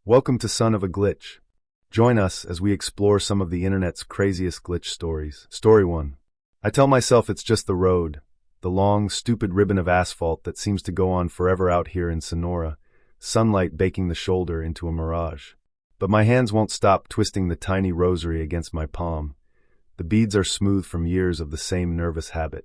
Welcome to Son of a Glitch. Join us as we explore some of the internet's craziest glitch stories. Story 1. I tell myself it's just the road, the long, stupid ribbon of asphalt that seems to go on forever out here in Sonora, sunlight baking the shoulder into a mirage. But my hands won't stop twisting the tiny rosary against my palm. The beads are smooth from years of the same nervous habit.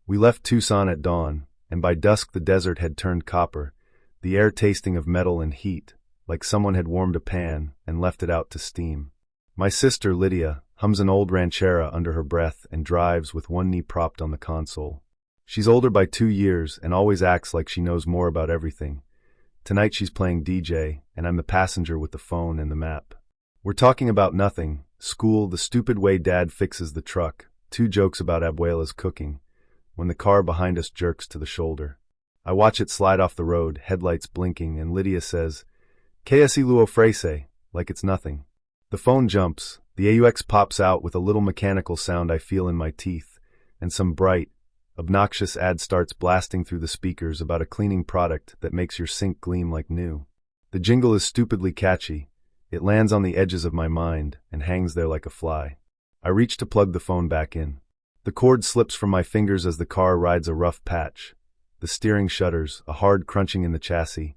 We left Tucson at dawn, and by dusk the desert had turned copper, the air tasting of metal and heat, like someone had warmed a pan and left it out to steam. My sister, Lydia, hums an old ranchera under her breath and drives with one knee propped on the console. She's older by 2 years and always acts like she knows more about everything. Tonight she's playing DJ, and I'm the passenger with the phone and the map. We're talking about nothing: school, the stupid way Dad fixes the truck, 2 jokes about Abuela's cooking, when the car behind us jerks to the shoulder. I watch it slide off the road, headlights blinking, and Lydia says, "Que es lo ofrece," like it's nothing. The phone jumps, the AUX pops out with a little mechanical sound I feel in my teeth, and some bright, obnoxious ad starts blasting through the speakers about a cleaning product that makes your sink gleam like new. The jingle is stupidly catchy. It lands on the edges of my mind and hangs there like a fly. I reach to plug the phone back in. The cord slips from my fingers as the car rides a rough patch. The steering shudders, a hard crunching in the chassis,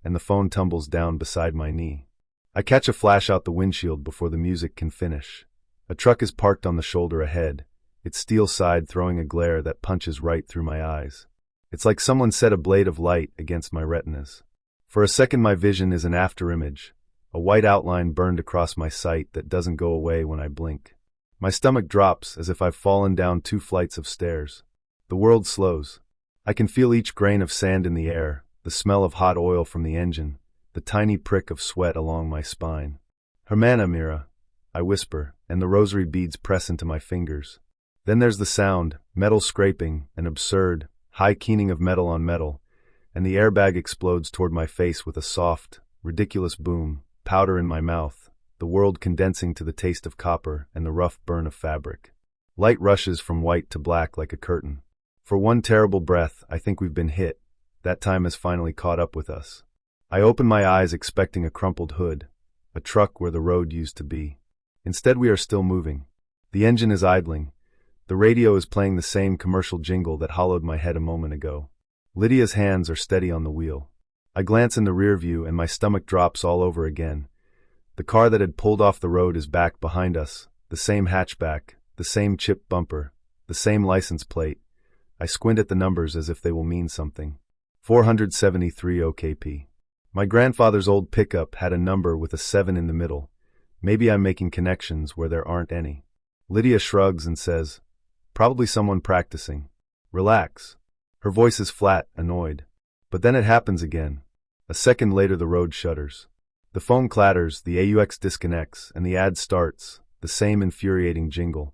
and the phone tumbles down beside my knee. I catch a flash out the windshield before the music can finish. A truck is parked on the shoulder ahead, its steel side throwing a glare that punches right through my eyes. It's like someone set a blade of light against my retinas. For a second my vision is an afterimage, a white outline burned across my sight that doesn't go away when I blink. My stomach drops as if I've fallen down 2 flights of stairs. The world slows. I can feel each grain of sand in the air, the smell of hot oil from the engine, the tiny prick of sweat along my spine. "Hermana Mira," I whisper, and the rosary beads press into my fingers. Then there's the sound, metal scraping, an absurd, high keening of metal on metal, and the airbag explodes toward my face with a soft, ridiculous boom, powder in my mouth, the world condensing to the taste of copper and the rough burn of fabric. Light rushes from white to black like a curtain. For one terrible breath, I think we've been hit. That time has finally caught up with us. I open my eyes expecting a crumpled hood, a truck where the road used to be. Instead we are still moving. The engine is idling. The radio is playing the same commercial jingle that hollowed my head a moment ago. Lydia's hands are steady on the wheel. I glance in the rear view and my stomach drops all over again. The car that had pulled off the road is back behind us, the same hatchback, the same chip bumper, the same license plate. I squint at the numbers as if they will mean something. 473 OKP. My grandfather's old pickup had a number with a 7 in the middle. Maybe I'm making connections where there aren't any. Lydia shrugs and says, "Probably someone practicing. Relax." Her voice is flat, annoyed. But then it happens again. A second later the road shudders. The phone clatters, the AUX disconnects, and the ad starts, the same infuriating jingle.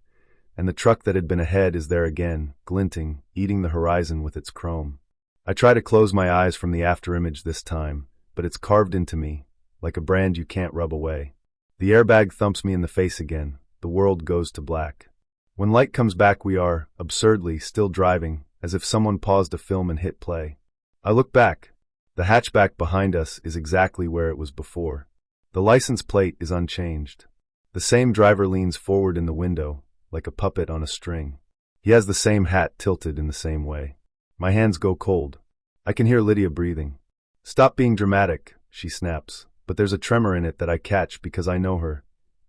And the truck that had been ahead is there again, glinting, eating the horizon with its chrome. I try to close my eyes from the afterimage this time, but it's carved into me, like a brand you can't rub away. The airbag thumps me in the face again. The world goes to black. When light comes back we are, absurdly, still driving, as if someone paused a film and hit play. I look back. The hatchback behind us is exactly where it was before. The license plate is unchanged. The same driver leans forward in the window, like a puppet on a string. He has the same hat tilted in the same way. My hands go cold. I can hear Lydia breathing. "Stop being dramatic," she snaps, but there's a tremor in it that I catch because I know her.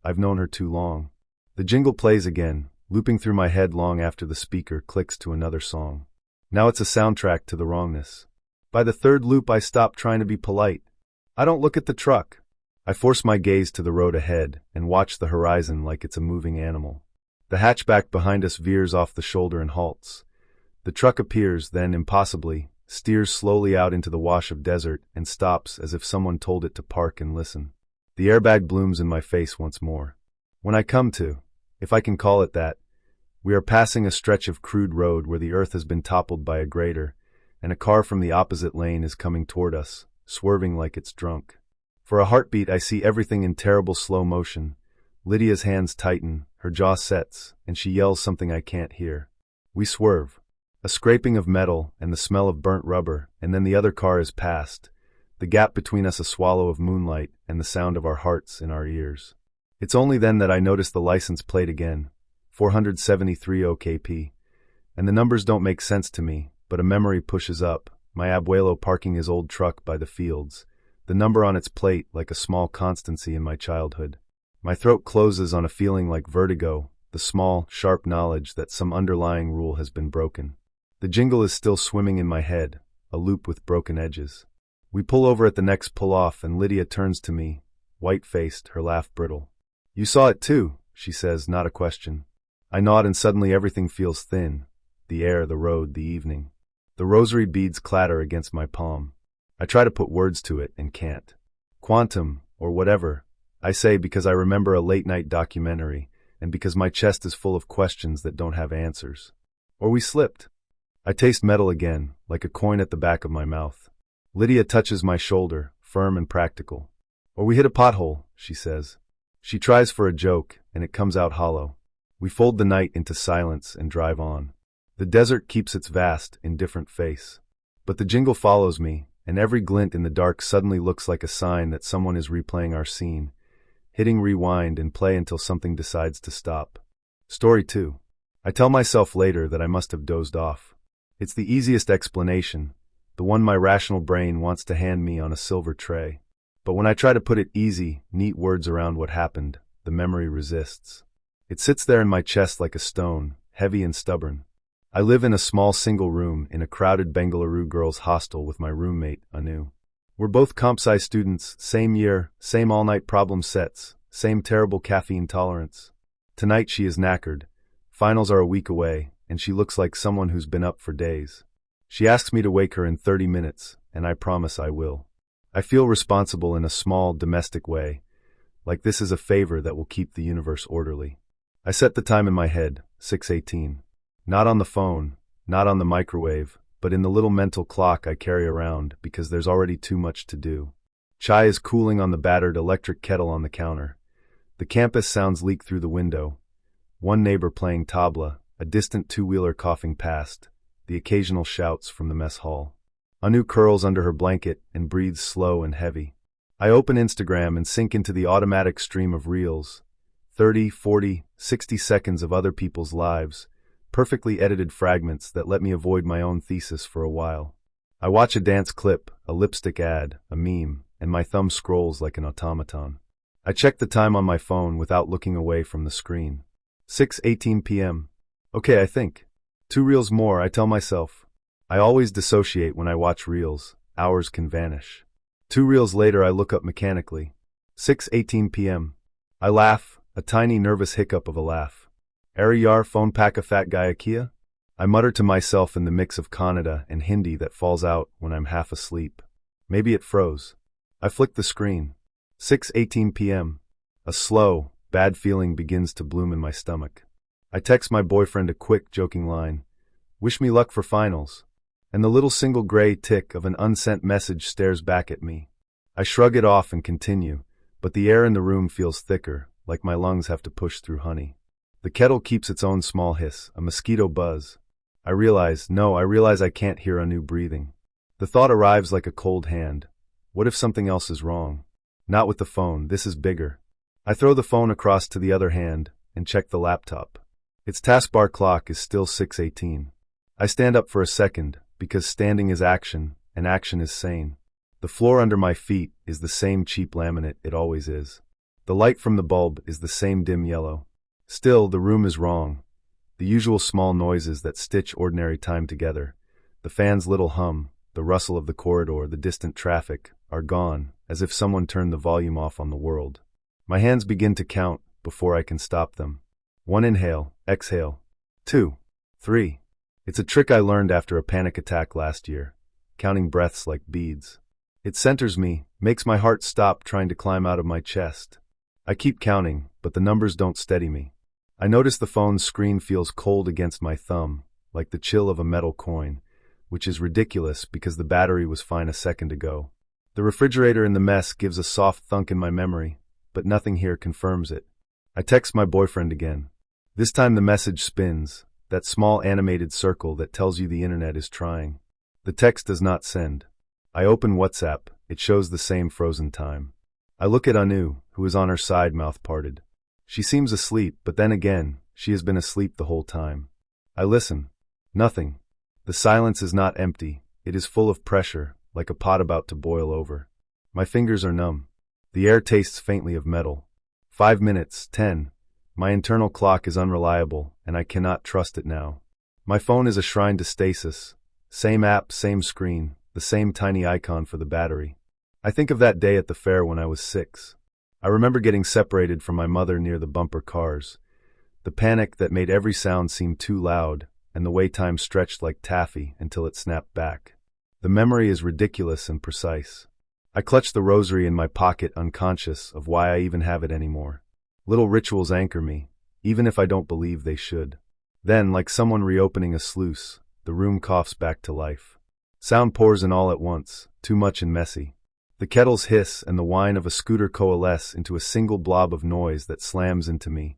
I've known her too long. The jingle plays again, looping through my head long after the speaker clicks to another song. Now it's a soundtrack to the wrongness. By the 3rd loop I stop trying to be polite. I don't look at the truck. I force my gaze to the road ahead and watch the horizon like it's a moving animal. The hatchback behind us veers off the shoulder and halts. The truck appears, then, impossibly, steers slowly out into the wash of desert and stops as if someone told it to park and listen. The airbag blooms in my face once more. When I come to, if I can call it that, we are passing a stretch of crude road where the earth has been toppled by a grader, and a car from the opposite lane is coming toward us, swerving like it's drunk. For a heartbeat I see everything in terrible slow motion. Lydia's hands tighten, her jaw sets, and she yells something I can't hear. We swerve. A scraping of metal and the smell of burnt rubber, and then the other car is passed. the gap between us a swallow of moonlight and the sound of our hearts in our ears. It's only then that I notice the license plate again, 473 OKP, and the numbers don't make sense to me, but a memory pushes up, my abuelo parking his old truck by the fields, the number on its plate like a small constancy in my childhood. My throat closes on a feeling like vertigo, the small, sharp knowledge that some underlying rule has been broken. The jingle is still swimming in my head, a loop with broken edges. We pull over at the next pull-off and Lydia turns to me, white-faced, her laugh brittle. "You saw it too," she says, not a question. I nod and suddenly everything feels thin. The air, the road, the evening. The rosary beads clatter against my palm. I try to put words to it and can't. Quantum, or whatever, I say because I remember a late-night documentary and because my chest is full of questions that don't have answers. Or we slipped. I taste metal again, like a coin at the back of my mouth. Lydia touches my shoulder, firm and practical. "Or we hit a pothole," she says. She tries for a joke, and it comes out hollow. We fold the night into silence and drive on. The desert keeps its vast, indifferent face. But the jingle follows me, and every glint in the dark suddenly looks like a sign that someone is replaying our scene, hitting rewind and play until something decides to stop. Story 2. I tell myself later that I must have dozed off. It's the easiest explanation, the one my rational brain wants to hand me on a silver tray. But when I try to put it easy, neat words around what happened, the memory resists. It sits there in my chest like a stone, heavy and stubborn. I live in a small single room in a crowded Bengaluru girls' hostel with my roommate, Anu. We're both comp-sci students, same year, same all-night problem sets, same terrible caffeine tolerance. Tonight she is knackered. Finals are a week away, and she looks like someone who's been up for days. She asks me to wake her in 30 minutes, and I promise I will. I feel responsible in a small, domestic way, like this is a favor that will keep the universe orderly. I set the time in my head, 6:18. Not on the phone, not on the microwave, but in the little mental clock I carry around because there's already too much to do. Chai is cooling on the battered electric kettle on the counter. The campus sounds leak through the window. One neighbor playing tabla, a distant two-wheeler coughing past, the occasional shouts from the mess hall. Anu curls under her blanket and breathes slow and heavy. I open Instagram and sink into the automatic stream of reels. 30, 40, 60 seconds of other people's lives, perfectly edited fragments that let me avoid my own thesis for a while. I watch a dance clip, a lipstick ad, a meme, and my thumb scrolls like an automaton. I check the time on my phone without looking away from the screen. 6:18 p.m. Okay, I think. 2 reels more, I tell myself. I always dissociate when I watch reels. Hours can vanish. 2 reels later I look up mechanically. 6:18 p.m. I laugh, a tiny nervous hiccup of a laugh. "Ari yar phone pack a fat guy Ikea?" I mutter to myself in the mix of Kannada and Hindi that falls out when I'm half asleep. Maybe it froze. I flick the screen. 6:18 p.m. A slow, bad feeling begins to bloom in my stomach. I text my boyfriend a quick, joking line. "Wish me luck for finals." And the little single gray tick of an unsent message stares back at me. I shrug it off and continue, but the air in the room feels thicker, like my lungs have to push through honey. The kettle keeps its own small hiss, a mosquito buzz. I realize I can't hear Anu breathing. The thought arrives like a cold hand. What if something else is wrong? Not with the phone, this is bigger. I throw the phone across to the other hand and check the laptop. Its taskbar clock is still 6:18. I stand up for a second, because standing is action, and action is sane. The floor under my feet is the same cheap laminate it always is. The light from the bulb is the same dim yellow. Still, the room is wrong. The usual small noises that stitch ordinary time together, the fan's little hum, the rustle of the corridor, the distant traffic, are gone, as if someone turned the volume off on the world. My hands begin to count before I can stop them. 1 inhale, exhale. 2, 3. It's a trick I learned after a panic attack last year, counting breaths like beads. It centers me, makes my heart stop trying to climb out of my chest. I keep counting, but the numbers don't steady me. I notice the phone's screen feels cold against my thumb, like the chill of a metal coin, which is ridiculous because the battery was fine a second ago. The refrigerator in the mess gives a soft thunk in my memory, but nothing here confirms it. I text my boyfriend again. This time the message spins, that small animated circle that tells you the internet is trying. The text does not send. I open WhatsApp, it shows the same frozen time. I look at Anu, who is on her side, mouth parted. She seems asleep, but then again, she has been asleep the whole time. I listen. Nothing. The silence is not empty, it is full of pressure, like a pot about to boil over. My fingers are numb. The air tastes faintly of metal. 5 minutes, 10. My internal clock is unreliable, and I cannot trust it now. My phone is a shrine to stasis. Same app, same screen, the same tiny icon for the battery. I think of that day at the fair when I was 6. I remember getting separated from my mother near the bumper cars. The panic that made every sound seem too loud, and the way time stretched like taffy until it snapped back. The memory is ridiculous and precise. I clutch the rosary in my pocket, unconscious of why I even have it anymore. Little rituals anchor me, even if I don't believe they should. Then, like someone reopening a sluice, the room coughs back to life. Sound pours in all at once, too much and messy. The kettles hiss and the whine of a scooter coalesce into a single blob of noise that slams into me,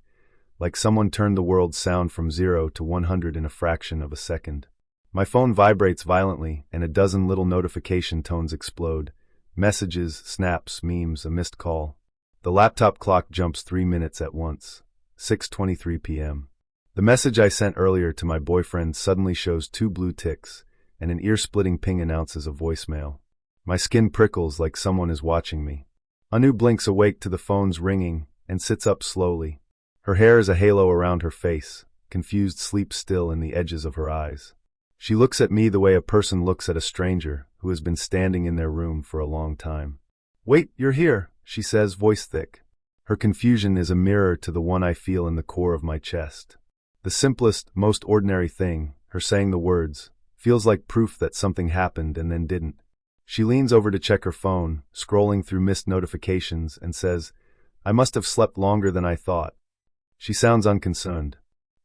like someone turned the world's sound from 0 to 100 in a fraction of a second. My phone vibrates violently, and a dozen little notification tones explode. Messages, snaps, memes, a missed call. The laptop clock jumps 3 minutes at once. 6:23 p.m. The message I sent earlier to my boyfriend suddenly shows 2 blue ticks, and an ear-splitting ping announces a voicemail. My skin prickles like someone is watching me. Anu blinks awake to the phone's ringing and sits up slowly. Her hair is a halo around her face, confused sleep still in the edges of her eyes. She looks at me the way a person looks at a stranger who has been standing in their room for a long time. "Wait, you're here," she says, voice thick. Her confusion is a mirror to the one I feel in the core of my chest. The simplest, most ordinary thing, her saying the words, feels like proof that something happened and then didn't. She leans over to check her phone, scrolling through missed notifications, and says, "I must have slept longer than I thought." She sounds unconcerned.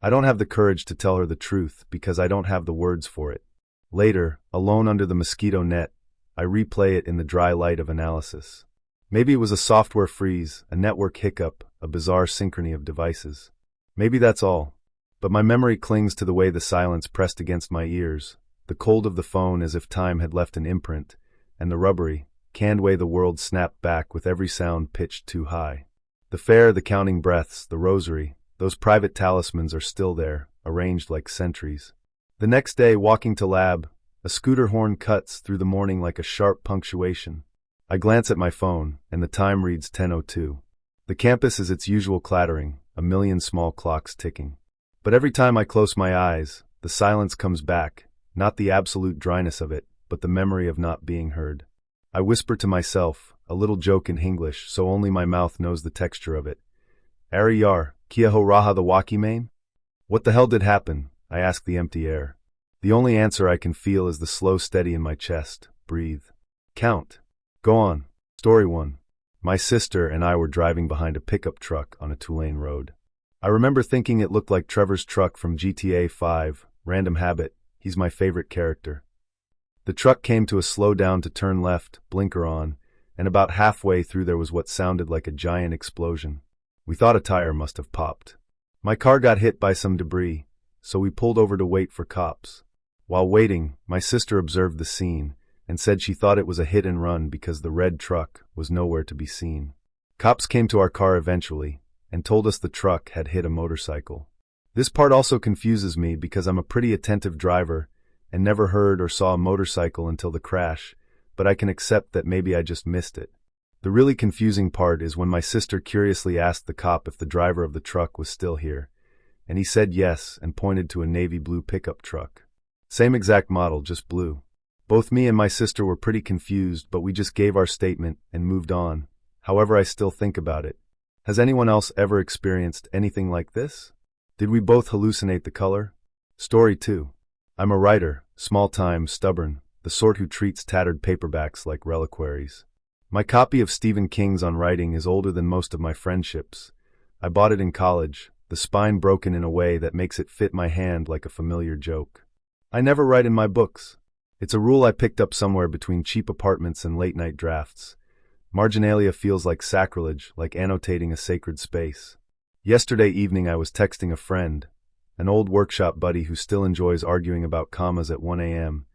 I don't have the courage to tell her the truth because I don't have the words for it. Later, alone under the mosquito net, I replay it in the dry light of analysis. Maybe it was a software freeze, a network hiccup, a bizarre synchrony of devices. Maybe that's all. But my memory clings to the way the silence pressed against my ears, the cold of the phone as if time had left an imprint, and the rubbery, canned way the world snapped back with every sound pitched too high. The fair, the counting breaths, the rosary, those private talismans are still there, arranged like sentries. The next day, walking to lab, a scooter horn cuts through the morning like a sharp punctuation. I glance at my phone, and the time reads 10:02. The campus is its usual clattering, a million small clocks ticking. But every time I close my eyes, the silence comes back, not the absolute dryness of it, but the memory of not being heard. I whisper to myself, a little joke in English, so only my mouth knows the texture of it. "Ari yar, kia ho raha the waki main?" What the hell did happen? I ask the empty air. The only answer I can feel is the slow steady in my chest. Breathe. Count. Go on. Story 1. My sister and I were driving behind a pickup truck on a 2-lane road. I remember thinking it looked like Trevor's truck from GTA 5, Random Habit. He's my favorite character. The truck came to a slow down to turn left, blinker on, and about halfway through there was what sounded like a giant explosion. We thought a tire must have popped. My car got hit by some debris, so we pulled over to wait for cops. While waiting, my sister observed the scene and said she thought it was a hit and run because the red truck was nowhere to be seen. Cops came to our car eventually and told us the truck had hit a motorcycle. This part also confuses me because I'm a pretty attentive driver and never heard or saw a motorcycle until the crash, but I can accept that maybe I just missed it. The really confusing part is when my sister curiously asked the cop if the driver of the truck was still here, and he said yes and pointed to a navy blue pickup truck. Same exact model, just blue. Both me and my sister were pretty confused, but we just gave our statement and moved on. However, I still think about it. Has anyone else ever experienced anything like this? Did we both hallucinate the color? Story 2. I'm a writer, small-time, stubborn, the sort who treats tattered paperbacks like reliquaries. My copy of Stephen King's On Writing is older than most of my friendships. I bought it in college, the spine broken in a way that makes it fit my hand like a familiar joke. I never write in my books. It's a rule I picked up somewhere between cheap apartments and late-night drafts. Marginalia feels like sacrilege, like annotating a sacred space. Yesterday evening I was texting a friend, an old workshop buddy who still enjoys arguing about commas at 1 a.m.,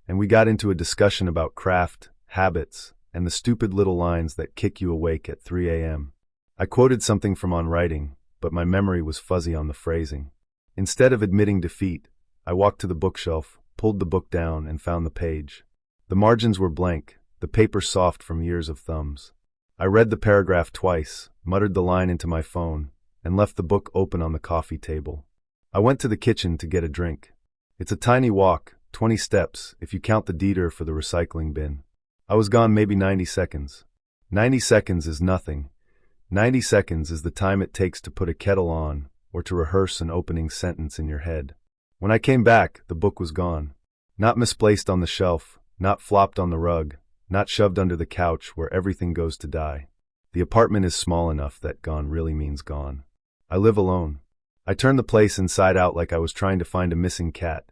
and we got into a discussion about craft, habits, and the stupid little lines that kick you awake at 3 a.m. I quoted something from On Writing, but my memory was fuzzy on the phrasing. Instead of admitting defeat, I walked to the bookshelf, pulled the book down, and found the page. The margins were blank, the paper soft from years of thumbs. I read the paragraph twice, muttered the line into my phone, and left the book open on the coffee table. I went to the kitchen to get a drink. It's a tiny walk, 20 steps, if you count the deeder for the recycling bin. I was gone maybe 90 seconds. 90 seconds is nothing. 90 seconds is the time it takes to put a kettle on, or to rehearse an opening sentence in your head. When I came back, the book was gone. Not misplaced on the shelf, not flopped on the rug, not shoved under the couch where everything goes to die. The apartment is small enough that gone really means gone. I live alone. I turned the place inside out like I was trying to find a missing cat.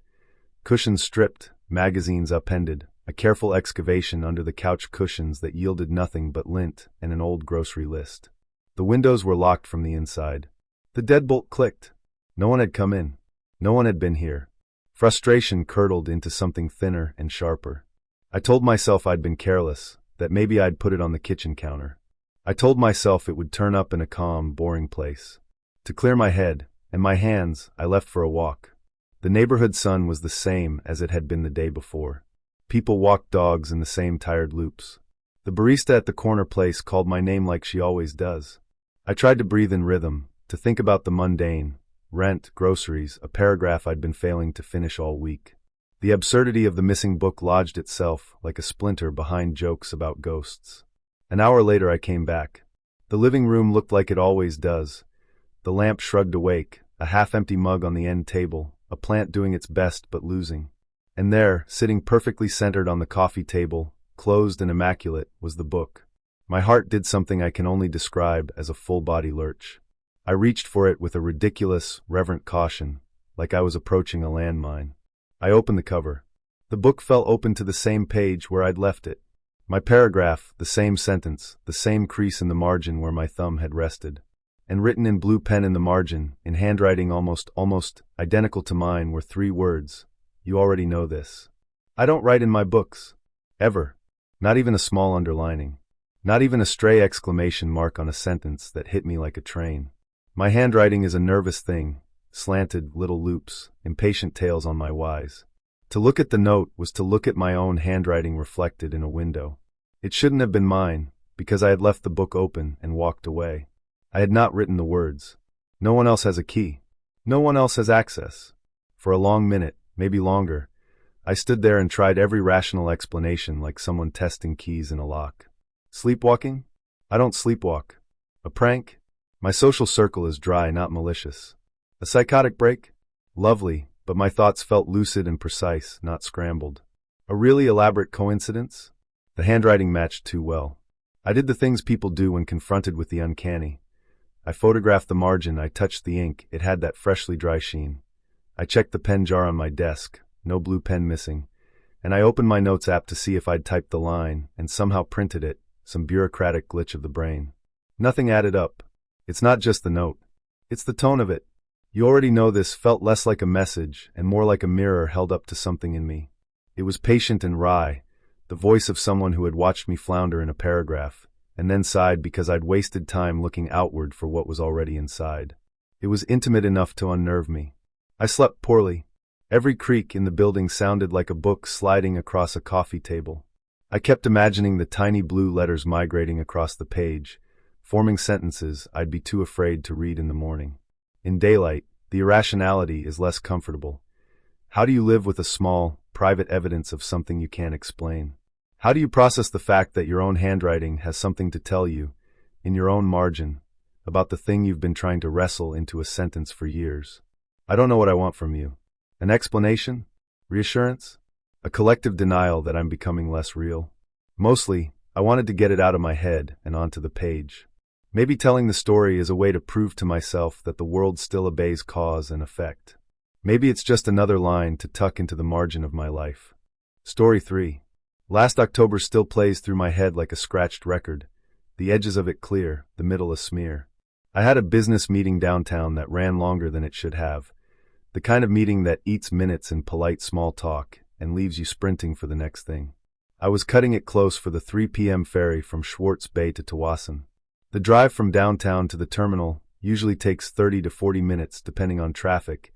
Cushions stripped, magazines upended, a careful excavation under the couch cushions that yielded nothing but lint and an old grocery list. The windows were locked from the inside. The deadbolt clicked. No one had come in. No one had been here. Frustration curdled into something thinner and sharper. I told myself I'd been careless, that maybe I'd put it on the kitchen counter. I told myself it would turn up in a calm, boring place. To clear my head and my hands, I left for a walk. The neighborhood sun was the same as it had been the day before. People walked dogs in the same tired loops. The barista at the corner place called my name like she always does. I tried to breathe in rhythm, to think about the mundane, rent, groceries, a paragraph I'd been failing to finish all week. The absurdity of the missing book lodged itself like a splinter behind jokes about ghosts. An hour later I came back. The living room looked like it always does. The lamp shrugged awake, a half-empty mug on the end table, a plant doing its best but losing. And there, sitting perfectly centered on the coffee table, closed and immaculate, was the book. My heart did something I can only describe as a full-body lurch. I reached for it with a ridiculous, reverent caution, like I was approaching a landmine. I opened the cover. The book fell open to the same page where I'd left it. My paragraph, the same sentence, the same crease in the margin where my thumb had rested. And written in blue pen in the margin, in handwriting almost identical to mine, were 3 words. You already know this. I don't write in my books. Ever. Not even a small underlining. Not even a stray exclamation mark on a sentence that hit me like a train. My handwriting is a nervous thing, slanted little loops, impatient tails on my Ys. To look at the note was to look at my own handwriting reflected in a window. It shouldn't have been mine, because I had left the book open and walked away. I had not written the words. No one else has a key. No one else has access. For a long minute, maybe longer, I stood there and tried every rational explanation like someone testing keys in a lock. Sleepwalking? I don't sleepwalk. A prank? My social circle is dry, not malicious. A psychotic break? Lovely, but my thoughts felt lucid and precise, not scrambled. A really elaborate coincidence? The handwriting matched too well. I did the things people do when confronted with the uncanny. I photographed the margin, I touched the ink, it had that freshly dry sheen. I checked the pen jar on my desk, no blue pen missing, and I opened my notes app to see if I'd typed the line, and somehow printed it, some bureaucratic glitch of the brain. Nothing added up. It's not just the note. It's the tone of it. You already know this felt less like a message and more like a mirror held up to something in me. It was patient and wry, the voice of someone who had watched me flounder in a paragraph, and then sighed because I'd wasted time looking outward for what was already inside. It was intimate enough to unnerve me. I slept poorly. Every creak in the building sounded like a book sliding across a coffee table. I kept imagining the tiny blue letters migrating across the page, forming sentences I'd be too afraid to read in the morning. In daylight, the irrationality is less comfortable. How do you live with a small, private evidence of something you can't explain? How do you process the fact that your own handwriting has something to tell you, in your own margin, about the thing you've been trying to wrestle into a sentence for years? I don't know what I want from you. An explanation? Reassurance? A collective denial that I'm becoming less real? Mostly, I wanted to get it out of my head and onto the page. Maybe telling the story is a way to prove to myself that the world still obeys cause and effect. Maybe it's just another line to tuck into the margin of my life. Story 3. Last October still plays through my head like a scratched record, the edges of it clear, the middle a smear. I had a business meeting downtown that ran longer than it should have, the kind of meeting that eats minutes in polite small talk and leaves you sprinting for the next thing. I was cutting it close for the 3 p.m. ferry from Schwartz Bay to Tawasin. The drive from downtown to the terminal usually takes 30 to 40 minutes depending on traffic,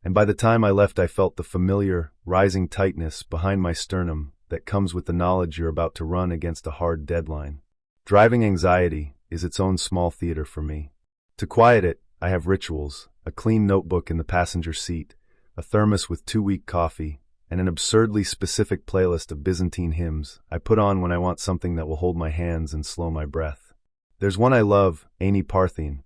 and by the time I left I felt the familiar, rising tightness behind my sternum that comes with the knowledge you're about to run against a hard deadline. Driving anxiety is its own small theater for me. To quiet it, I have rituals: a clean notebook in the passenger seat, a thermos with 2-week coffee, and an absurdly specific playlist of Byzantine hymns I put on when I want something that will hold my hands and slow my breath. There's one I love, Aini Parthian,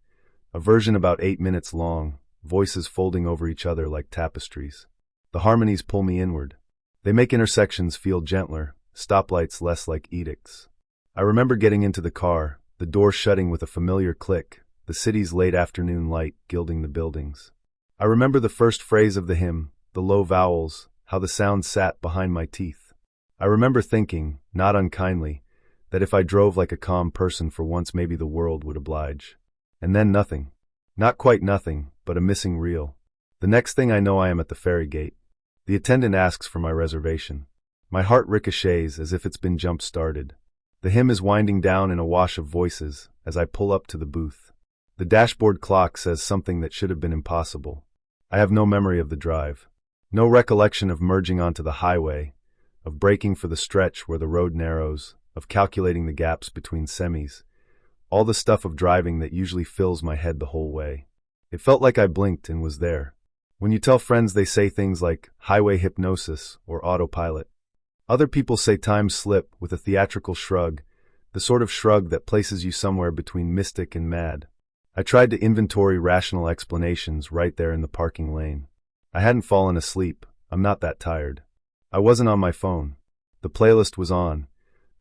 a version about 8 minutes long, voices folding over each other like tapestries. The harmonies pull me inward. They make intersections feel gentler, stoplights less like edicts. I remember getting into the car, the door shutting with a familiar click, the city's late afternoon light gilding the buildings. I remember the first phrase of the hymn, the low vowels, how the sound sat behind my teeth. I remember thinking, not unkindly, that if I drove like a calm person for once maybe the world would oblige. And then nothing. Not quite nothing, but a missing reel. The next thing I know I am at the ferry gate. The attendant asks for my reservation. My heart ricochets as if it's been jump-started. The hymn is winding down in a wash of voices as I pull up to the booth. The dashboard clock says something that should have been impossible. I have no memory of the drive. No recollection of merging onto the highway, of braking for the stretch where the road narrows, of calculating the gaps between semis. All the stuff of driving that usually fills my head the whole way. It felt like I blinked and was there. When you tell friends, they say things like highway hypnosis or autopilot. Other people say time slip with a theatrical shrug, the sort of shrug that places you somewhere between mystic and mad. I tried to inventory rational explanations right there in the parking lane. I hadn't fallen asleep. I'm not that tired. I wasn't on my phone. The playlist was on.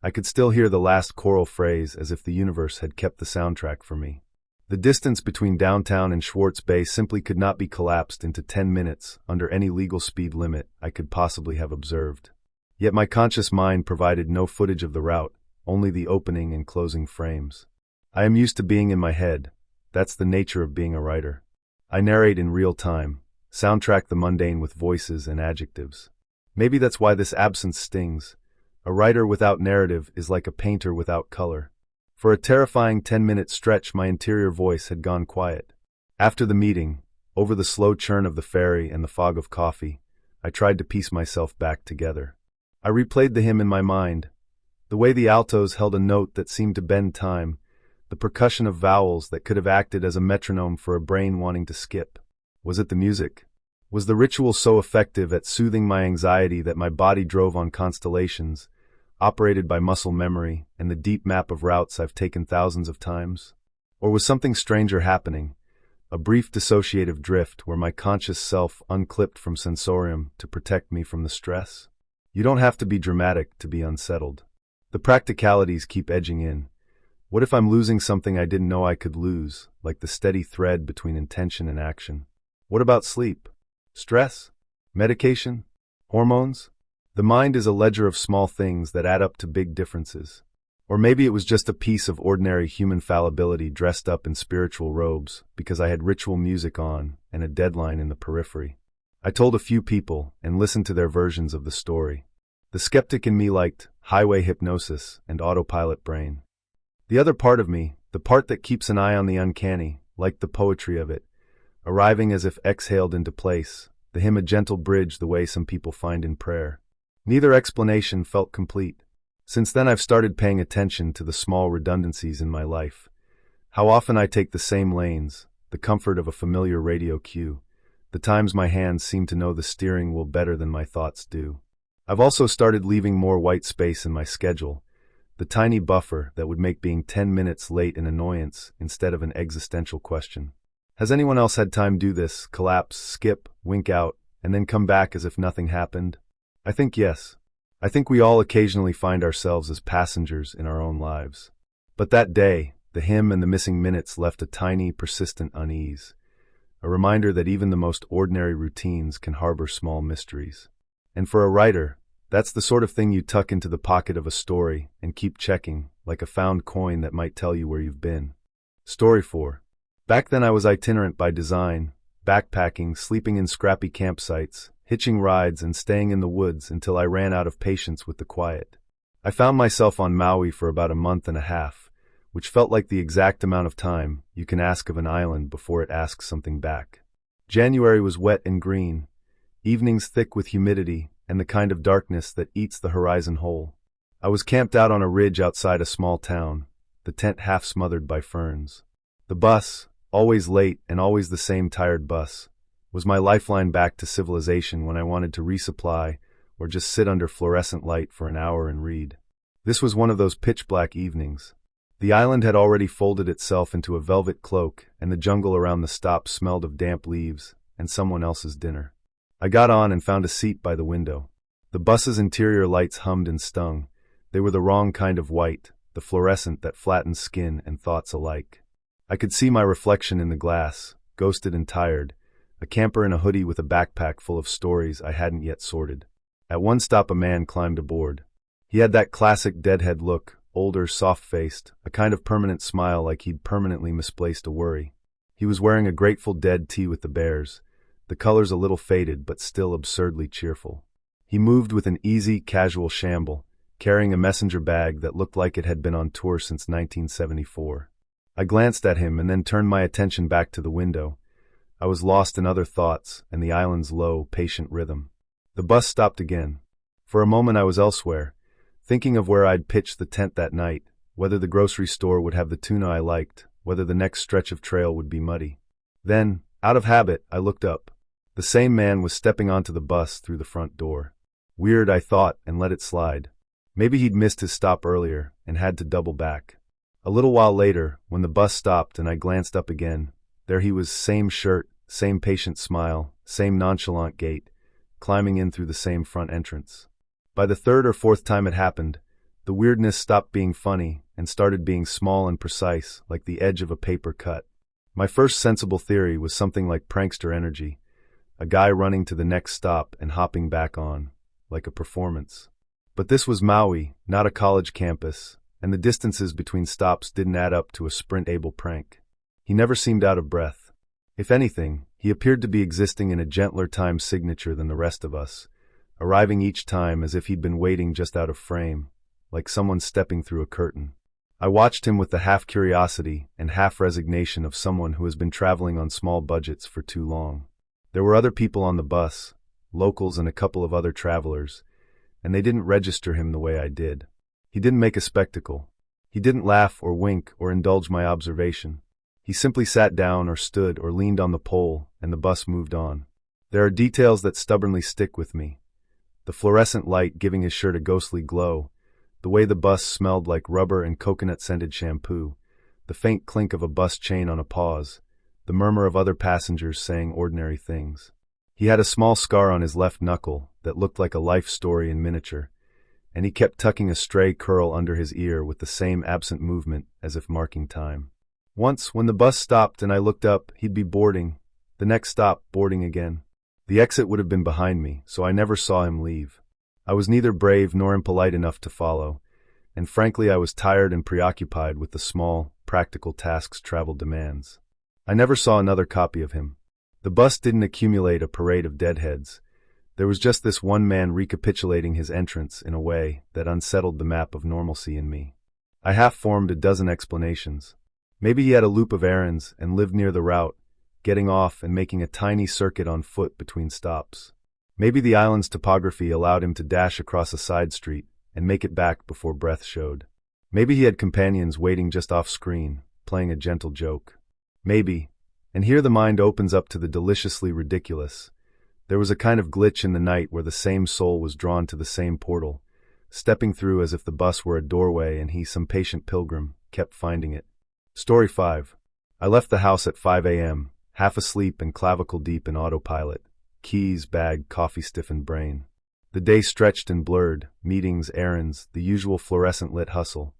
I could still hear the last choral phrase as if the universe had kept the soundtrack for me. The distance between downtown and Schwartz Bay simply could not be collapsed into 10 minutes under any legal speed limit I could possibly have observed. Yet my conscious mind provided no footage of the route, only the opening and closing frames. I am used to being in my head. That's the nature of being a writer. I narrate in real time, soundtrack the mundane with voices and adjectives. Maybe that's why this absence stings. A writer without narrative is like a painter without color. For a terrifying 10-minute stretch, my interior voice had gone quiet. After the meeting, over the slow churn of the ferry and the fog of coffee, I tried to piece myself back together. I replayed the hymn in my mind, the way the altos held a note that seemed to bend time, the percussion of vowels that could have acted as a metronome for a brain wanting to skip. Was it the music? Was the ritual so effective at soothing my anxiety that my body drove on constellations, operated by muscle memory and the deep map of routes I've taken thousands of times? Or was something stranger happening, a brief dissociative drift where my conscious self unclipped from sensorium to protect me from the stress? You don't have to be dramatic to be unsettled. The practicalities keep edging in. What if I'm losing something I didn't know I could lose, like the steady thread between intention and action? What about sleep? Stress? Medication? Hormones? The mind is a ledger of small things that add up to big differences. Or maybe it was just a piece of ordinary human fallibility dressed up in spiritual robes because I had ritual music on and a deadline in the periphery. I told a few people and listened to their versions of the story. The skeptic in me liked highway hypnosis and autopilot brain. The other part of me, the part that keeps an eye on the uncanny, liked the poetry of it, arriving as if exhaled into place, the hymn a gentle bridge the way some people find in prayer. Neither explanation felt complete. Since then I've started paying attention to the small redundancies in my life. How often I take the same lanes, the comfort of a familiar radio cue, the times my hands seem to know the steering wheel better than my thoughts do. I've also started leaving more white space in my schedule, the tiny buffer that would make being 10 minutes late an annoyance instead of an existential question. Has anyone else had time do this, collapse, skip, wink out, and then come back as if nothing happened? I think yes. I think we all occasionally find ourselves as passengers in our own lives. But that day, the hymn and the missing minutes left a tiny, persistent unease, a reminder that even the most ordinary routines can harbor small mysteries. And for a writer, that's the sort of thing you tuck into the pocket of a story and keep checking, like a found coin that might tell you where you've been. Story 4. Back then I was itinerant by design, backpacking, sleeping in scrappy campsites, hitching rides and staying in the woods until I ran out of patience with the quiet. I found myself on Maui for about a month and a half, which felt like the exact amount of time you can ask of an island before it asks something back. January was wet and green, evenings thick with humidity and the kind of darkness that eats the horizon whole. I was camped out on a ridge outside a small town, the tent half smothered by ferns. The bus, always late and always the same tired bus, was my lifeline back to civilization when I wanted to resupply or just sit under fluorescent light for an hour and read. This was one of those pitch-black evenings. The island had already folded itself into a velvet cloak, and the jungle around the stop smelled of damp leaves and someone else's dinner. I got on and found a seat by the window. The bus's interior lights hummed and stung. They were the wrong kind of white, the fluorescent that flattens skin and thoughts alike. I could see my reflection in the glass, ghosted and tired, a camper in a hoodie with a backpack full of stories I hadn't yet sorted. At one stop a man climbed aboard. He had that classic deadhead look, older, soft-faced, a kind of permanent smile like he'd permanently misplaced a worry. He was wearing a Grateful Dead tee with the Bears, the colors a little faded but still absurdly cheerful. He moved with an easy, casual shamble, carrying a messenger bag that looked like it had been on tour since 1974. I glanced at him and then turned my attention back to the window. I was lost in other thoughts and the island's low, patient rhythm. The bus stopped again. For a moment I was elsewhere, thinking of where I'd pitched the tent that night, whether the grocery store would have the tuna I liked, whether the next stretch of trail would be muddy. Then, out of habit, I looked up. The same man was stepping onto the bus through the front door. Weird, I thought, and let it slide. Maybe he'd missed his stop earlier and had to double back. A little while later, when the bus stopped and I glanced up again, there he was, same shirt, same patient smile, same nonchalant gait, climbing in through the same front entrance. By the third or fourth time it happened, the weirdness stopped being funny and started being small and precise, like the edge of a paper cut. My first sensible theory was something like prankster energy, a guy running to the next stop and hopping back on, like a performance. But this was Maui, not a college campus, and the distances between stops didn't add up to a sprint-able prank. He never seemed out of breath. If anything, he appeared to be existing in a gentler time signature than the rest of us, arriving each time as if he'd been waiting just out of frame, like someone stepping through a curtain. I watched him with the half-curiosity and half-resignation of someone who has been traveling on small budgets for too long. There were other people on the bus, locals and a couple of other travelers, and they didn't register him the way I did. He didn't make a spectacle. He didn't laugh or wink or indulge my observation. He simply sat down or stood or leaned on the pole, and the bus moved on. There are details that stubbornly stick with me. The fluorescent light giving his shirt a ghostly glow, the way the bus smelled like rubber and coconut-scented shampoo, the faint clink of a bus chain on a pause, the murmur of other passengers saying ordinary things. He had a small scar on his left knuckle that looked like a life story in miniature, and he kept tucking a stray curl under his ear with the same absent movement as if marking time. Once, when the bus stopped and I looked up, he'd be boarding. The next stop, boarding again. The exit would have been behind me, so I never saw him leave. I was neither brave nor impolite enough to follow, and frankly I was tired and preoccupied with the small, practical tasks travel demands. I never saw another copy of him. The bus didn't accumulate a parade of deadheads. There was just this one man recapitulating his entrance in a way that unsettled the map of normalcy in me. I half-formed a dozen explanations. Maybe he had a loop of errands and lived near the route, getting off and making a tiny circuit on foot between stops. Maybe the island's topography allowed him to dash across a side street and make it back before breath showed. Maybe he had companions waiting just off-screen, playing a gentle joke. Maybe, and here the mind opens up to the deliciously ridiculous, there was a kind of glitch in the night where the same soul was drawn to the same portal, stepping through as if the bus were a doorway and he, some patient pilgrim, kept finding it. Story 5. I left the house at 5 a.m., half asleep and clavicle deep in autopilot, keys, bag, coffee-stiffened brain. The day stretched and blurred, meetings, errands, the usual fluorescent-lit hustle,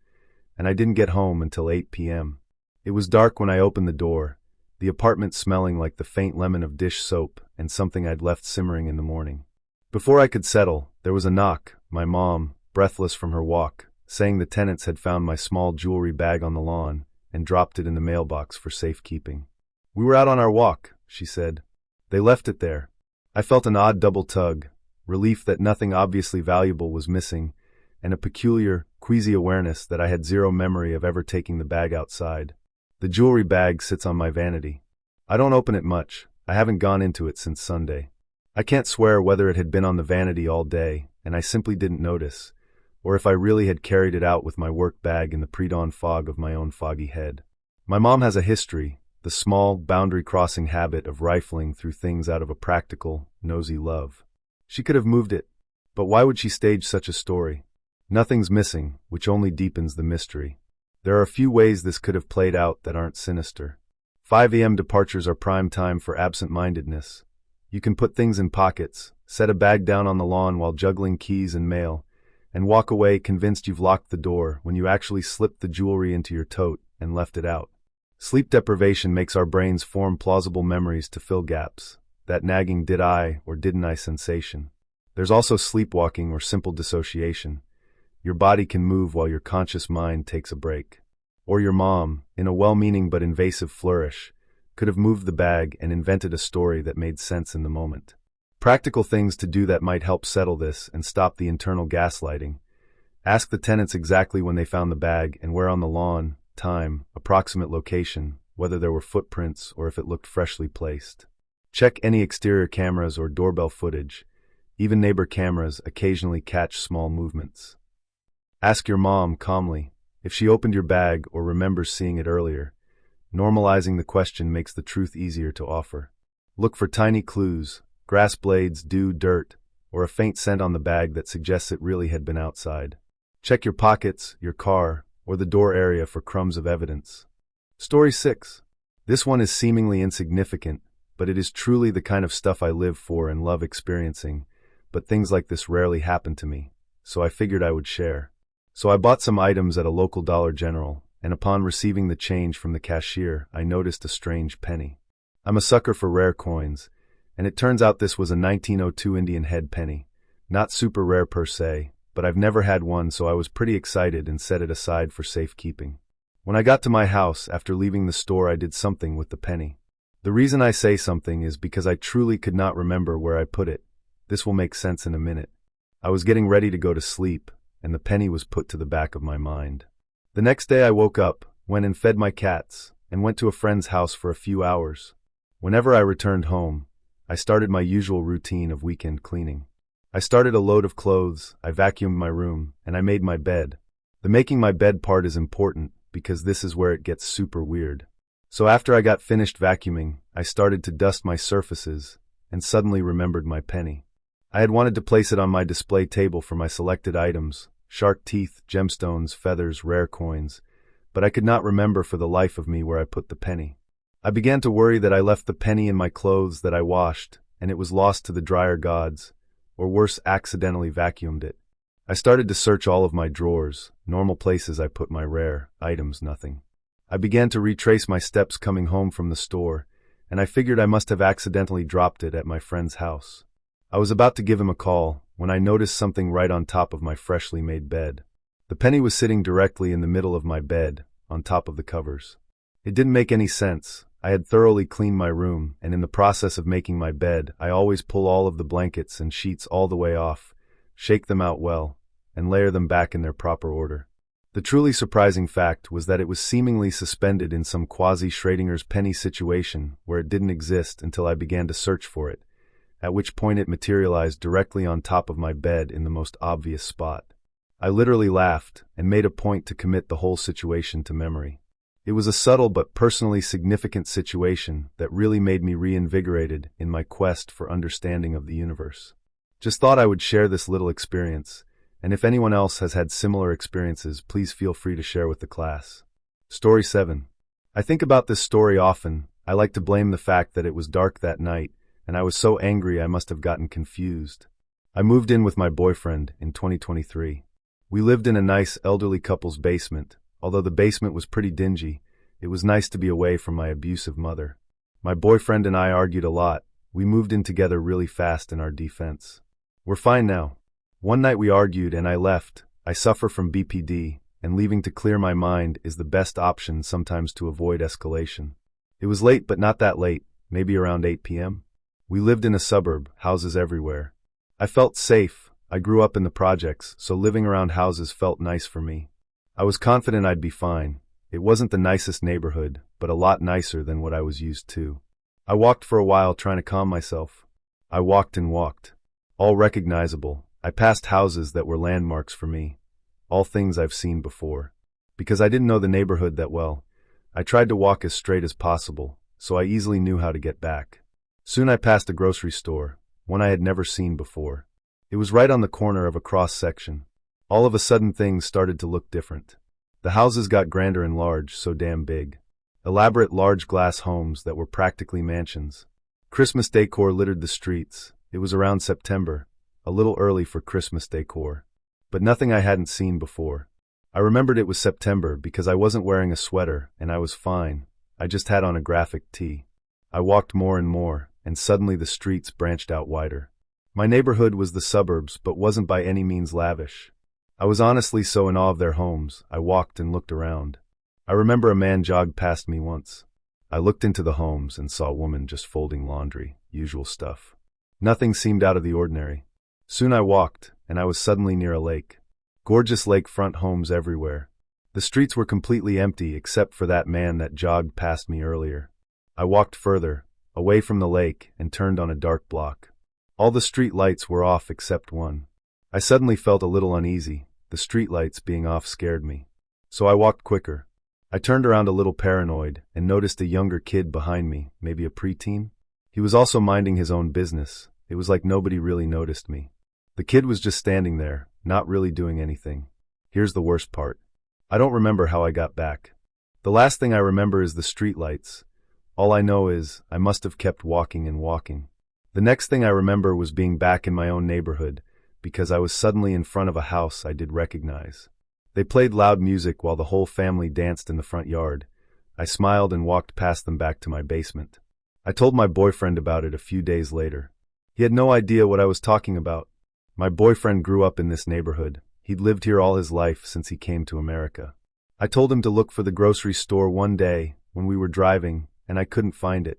and I didn't get home until 8 p.m. It was dark when I opened the door, the apartment smelling like the faint lemon of dish soap and something I'd left simmering in the morning. Before I could settle, there was a knock, my mom, breathless from her walk, saying the tenants had found my small jewelry bag on the lawn and dropped it in the mailbox for safekeeping. "We were out on our walk," she said. "They left it there." I felt an odd double tug, relief that nothing obviously valuable was missing, and a peculiar, queasy awareness that I had zero memory of ever taking the bag outside. The jewelry bag sits on my vanity. I don't open it much. I haven't gone into it since Sunday. I can't swear whether it had been on the vanity all day, and I simply didn't notice, or if I really had carried it out with my work bag in the pre-dawn fog of my own foggy head. My mom has a history, the small, boundary-crossing habit of rifling through things out of a practical, nosy love. She could have moved it, but why would she stage such a story? Nothing's missing, which only deepens the mystery. There are a few ways this could have played out that aren't sinister. 5 a.m. departures are prime time for absent-mindedness. You can put things in pockets, set a bag down on the lawn while juggling keys and mail, and walk away convinced you've locked the door when you actually slipped the jewelry into your tote and left it out. Sleep deprivation makes our brains form plausible memories to fill gaps, that nagging did I or didn't I sensation. There's also sleepwalking or simple dissociation. Your body can move while your conscious mind takes a break. Or your mom, in a well-meaning but invasive flourish, could have moved the bag and invented a story that made sense in the moment. Practical things to do that might help settle this and stop the internal gaslighting. Ask the tenants exactly when they found the bag and where on the lawn, time, approximate location, whether there were footprints or if it looked freshly placed. Check any exterior cameras or doorbell footage. Even neighbor cameras occasionally catch small movements. Ask your mom calmly if she opened your bag or remembers seeing it earlier. Normalizing the question makes the truth easier to offer. Look for tiny clues, grass blades, dew, dirt, or a faint scent on the bag that suggests it really had been outside. Check your pockets, your car, or the door area for crumbs of evidence. Story 6. This one is seemingly insignificant, but it is truly the kind of stuff I live for and love experiencing, but things like this rarely happen to me, so I figured I would share. So I bought some items at a local Dollar General, and upon receiving the change from the cashier, I noticed a strange penny. I'm a sucker for rare coins, and it turns out this was a 1902 Indian head penny. Not super rare per se, but I've never had one, so I was pretty excited and set it aside for safekeeping. When I got to my house after leaving the store, I did something with the penny. The reason I say something is because I truly could not remember where I put it. This will make sense in a minute. I was getting ready to go to sleep, and the penny was put to the back of my mind. The next day I woke up, went and fed my cats, and went to a friend's house for a few hours. Whenever I returned home, I started my usual routine of weekend cleaning. I started a load of clothes, I vacuumed my room, and I made my bed. The making my bed part is important because this is where it gets super weird. So after I got finished vacuuming, I started to dust my surfaces and suddenly remembered my penny. I had wanted to place it on my display table for my selected items, shark teeth, gemstones, feathers, rare coins, but I could not remember for the life of me where I put the penny. I began to worry that I left the penny in my clothes that I washed, and it was lost to the dryer gods, or worse, accidentally vacuumed it. I started to search all of my drawers, normal places I put my rare items, nothing. I began to retrace my steps coming home from the store, and I figured I must have accidentally dropped it at my friend's house. I was about to give him a call when I noticed something right on top of my freshly made bed. The penny was sitting directly in the middle of my bed, on top of the covers. It didn't make any sense. I had thoroughly cleaned my room, and in the process of making my bed, I always pull all of the blankets and sheets all the way off, shake them out well, and layer them back in their proper order. The truly surprising fact was that it was seemingly suspended in some quasi-Schrodinger's penny situation where it didn't exist until I began to search for it, at which point it materialized directly on top of my bed in the most obvious spot. I literally laughed and made a point to commit the whole situation to memory. It was a subtle but personally significant situation that really made me reinvigorated in my quest for understanding of the universe. Just thought I would share this little experience, and if anyone else has had similar experiences, please feel free to share with the class. Story 7. I think about this story often. I like to blame the fact that it was dark that night, and I was so angry I must have gotten confused. I moved in with my boyfriend in 2023. We lived in a nice elderly couple's basement. Although the basement was pretty dingy, it was nice to be away from my abusive mother. My boyfriend and I argued a lot. We moved in together really fast in our defense. We're fine now. One night we argued and I left. I suffer from BPD, and leaving to clear my mind is the best option sometimes to avoid escalation. It was late, but not that late, maybe around 8 p.m. We lived in a suburb, houses everywhere. I felt safe. I grew up in the projects, so living around houses felt nice for me. I was confident I'd be fine. It wasn't the nicest neighborhood, but a lot nicer than what I was used to. I walked for a while trying to calm myself. I walked and walked. All recognizable. I passed houses that were landmarks for me. All things I've seen before. Because I didn't know the neighborhood that well, I tried to walk as straight as possible, so I easily knew how to get back. Soon I passed a grocery store, one I had never seen before. It was right on the corner of a cross-section. All of a sudden things started to look different. The houses got grander and large, so damn big. Elaborate large glass homes that were practically mansions. Christmas decor littered the streets. It was around September, a little early for Christmas decor. But nothing I hadn't seen before. I remembered it was September because I wasn't wearing a sweater and I was fine. I just had on a graphic tee. I walked more and more, and suddenly the streets branched out wider. My neighborhood was the suburbs, but wasn't by any means lavish. I was honestly so in awe of their homes, I walked and looked around. I remember a man jogged past me once. I looked into the homes and saw a woman just folding laundry, usual stuff. Nothing seemed out of the ordinary. Soon I walked, and I was suddenly near a lake. Gorgeous lakefront homes everywhere. The streets were completely empty except for that man that jogged past me earlier. I walked further, away from the lake, and turned on a dark block. All the street lights were off except one. I suddenly felt a little uneasy. The street lights being off scared me. So I walked quicker. I turned around a little paranoid and noticed a younger kid behind me, maybe a preteen. He was also minding his own business. It was like nobody really noticed me. The kid was just standing there, not really doing anything. Here's the worst part. I don't remember how I got back. The last thing I remember is the street lights. All I know is I must have kept walking and walking. The next thing I remember was being back in my own neighborhood, because I was suddenly in front of a house I did recognize. They played loud music while the whole family danced in the front yard. I smiled and walked past them back to my basement. I told my boyfriend about it a few days later. He had no idea what I was talking about. My boyfriend grew up in this neighborhood. He'd lived here all his life since he came to America. I told him to look for the grocery store one day when we were driving, and I couldn't find it.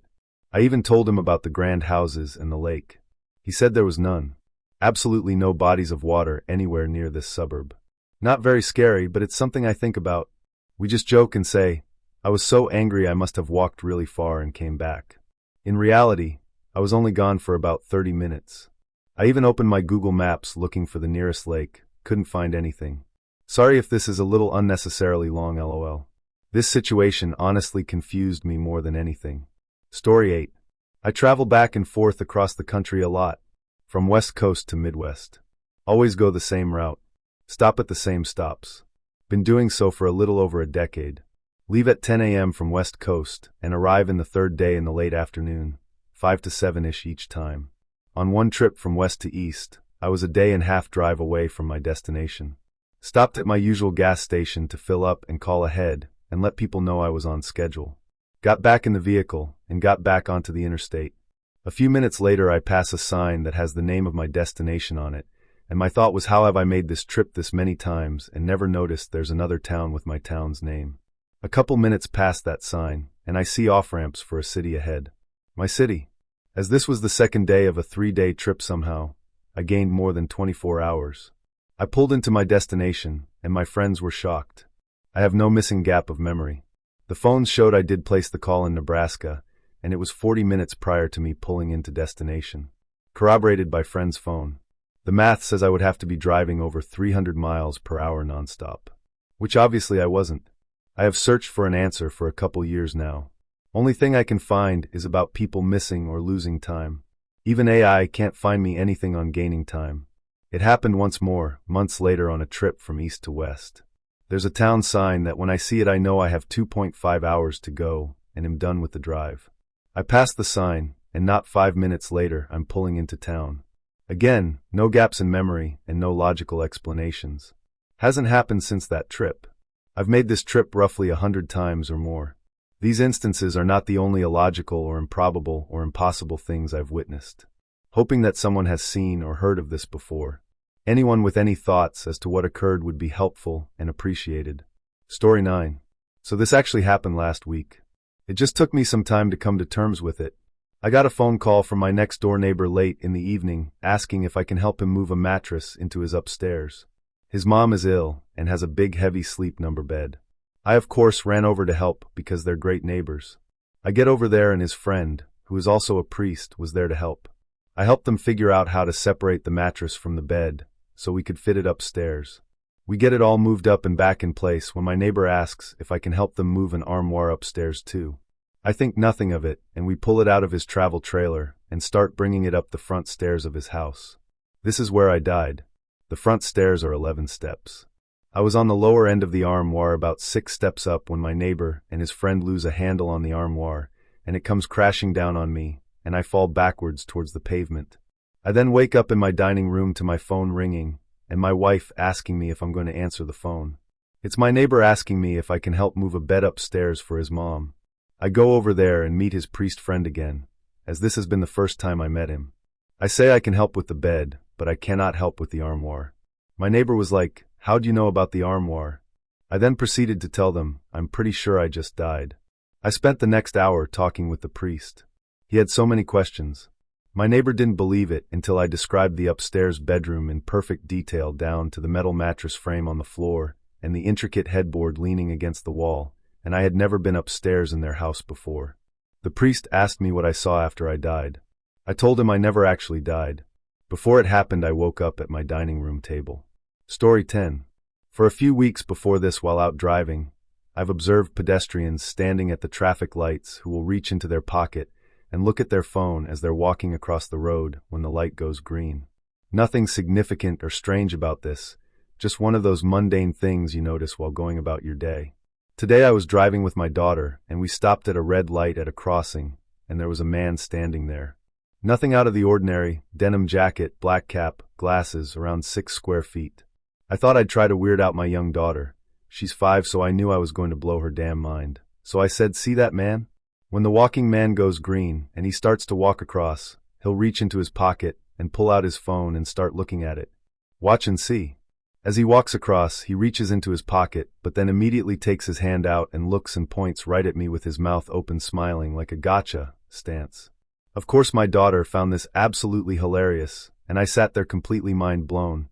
I even told him about the grand houses and the lake. He said there was none. Absolutely no bodies of water anywhere near this suburb. Not very scary, but it's something I think about. We just joke and say, I was so angry I must have walked really far and came back. In reality, I was only gone for about 30 minutes. I even opened my Google Maps looking for the nearest lake, couldn't find anything. Sorry if this is a little unnecessarily long, lol. This situation honestly confused me more than anything. Story 8. I travel back and forth across the country a lot. From West Coast to Midwest. Always go the same route. Stop at the same stops. Been doing so for a little over a decade. Leave at 10 a.m. from West Coast and arrive in the third day in the late afternoon, 5 to 7-ish each time. On one trip from west to east, I was a day and a half drive away from my destination. Stopped at my usual gas station to fill up and call ahead and let people know I was on schedule. Got back in the vehicle and got back onto the interstate. A few minutes later I pass a sign that has the name of my destination on it, and my thought was, how have I made this trip this many times and never noticed there's another town with my town's name? A couple minutes past that sign, and I see off-ramps for a city ahead. My city. As this was the second day of a 3-day trip somehow, I gained more than 24 hours. I pulled into my destination, and my friends were shocked. I have no missing gap of memory. The phones showed I did place the call in Nebraska, and it was 40 minutes prior to me pulling into destination. Corroborated by friend's phone. The math says I would have to be driving over 300 miles per hour nonstop. Which obviously I wasn't. I have searched for an answer for a couple years now. Only thing I can find is about people missing or losing time. Even AI can't find me anything on gaining time. It happened once more, months later on a trip from east to west. There's a town sign that when I see it I know I have 2.5 hours to go and am done with the drive. I pass the sign, and not 5 minutes later I'm pulling into town. Again, no gaps in memory and no logical explanations. Hasn't happened since that trip. I've made this trip roughly 100 times or more. These instances are not the only illogical or improbable or impossible things I've witnessed. Hoping that someone has seen or heard of this before. Anyone with any thoughts as to what occurred would be helpful and appreciated. Story 9. So this actually happened last week. It just took me some time to come to terms with it. I got a phone call from my next-door neighbor late in the evening asking if I can help him move a mattress into his upstairs. His mom is ill and has a big heavy sleep number bed. I of course ran over to help because they're great neighbors. I get over there and his friend, who is also a priest, was there to help. I helped them figure out how to separate the mattress from the bed so we could fit it upstairs. We get it all moved up and back in place when my neighbor asks if I can help them move an armoire upstairs too. I think nothing of it, and we pull it out of his travel trailer and start bringing it up the front stairs of his house. This is where I died. The front stairs are 11 steps. I was on the lower end of the armoire about 6 steps up when my neighbor and his friend lose a handle on the armoire, and it comes crashing down on me, and I fall backwards towards the pavement. I then wake up in my dining room to my phone ringing, and my wife asking me if I'm going to answer the phone. It's my neighbor asking me if I can help move a bed upstairs for his mom. I go over there and meet his priest friend again, as this has been the first time I met him. I say I can help with the bed, but I cannot help with the armoire. My neighbor was like, "How'd you know about the armoire?" I then proceeded to tell them, I'm pretty sure I just died. I spent the next hour talking with the priest. He had so many questions. My neighbor didn't believe it until I described the upstairs bedroom in perfect detail down to the metal mattress frame on the floor and the intricate headboard leaning against the wall, and I had never been upstairs in their house before. The priest asked me what I saw after I died. I told him I never actually died. Before it happened, I woke up at my dining room table. Story 10. For a few weeks before this, while out driving, I've observed pedestrians standing at the traffic lights who will reach into their pocket and look at their phone as they're walking across the road when the light goes green. Nothing significant or strange about this, just one of those mundane things you notice while going about your day. Today I was driving with my daughter, and we stopped at a red light at a crossing, and there was a man standing there. Nothing out of the ordinary, denim jacket, black cap, glasses, around 6 square feet. I thought I'd try to weird out my young daughter. She's 5, so I knew I was going to blow her damn mind. So I said, "See that man? When the walking man goes green, and he starts to walk across, he'll reach into his pocket and pull out his phone and start looking at it. Watch and see." As he walks across, he reaches into his pocket, but then immediately takes his hand out and looks and points right at me with his mouth open, smiling like a gotcha stance. Of course my daughter found this absolutely hilarious, and I sat there completely mind blown.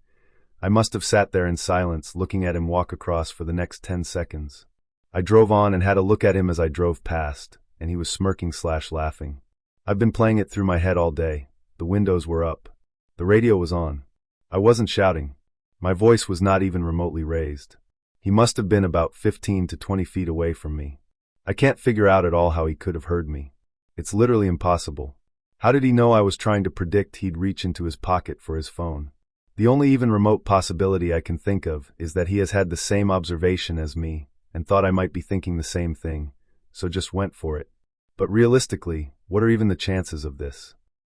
I must have sat there in silence looking at him walk across for the next 10 seconds. I drove on and had a look at him as I drove past, and he was smirking/laughing. I've been playing it through my head all day. The windows were up. The radio was on. I wasn't shouting. My voice was not even remotely raised. He must have been about 15 to 20 feet away from me. I can't figure out at all how he could have heard me. It's literally impossible. How did he know I was trying to predict he'd reach into his pocket for his phone? The only even remote possibility I can think of is that he has had the same observation as me and thought I might be thinking the same thing, so just went for it. But realistically, what are even the chances of this?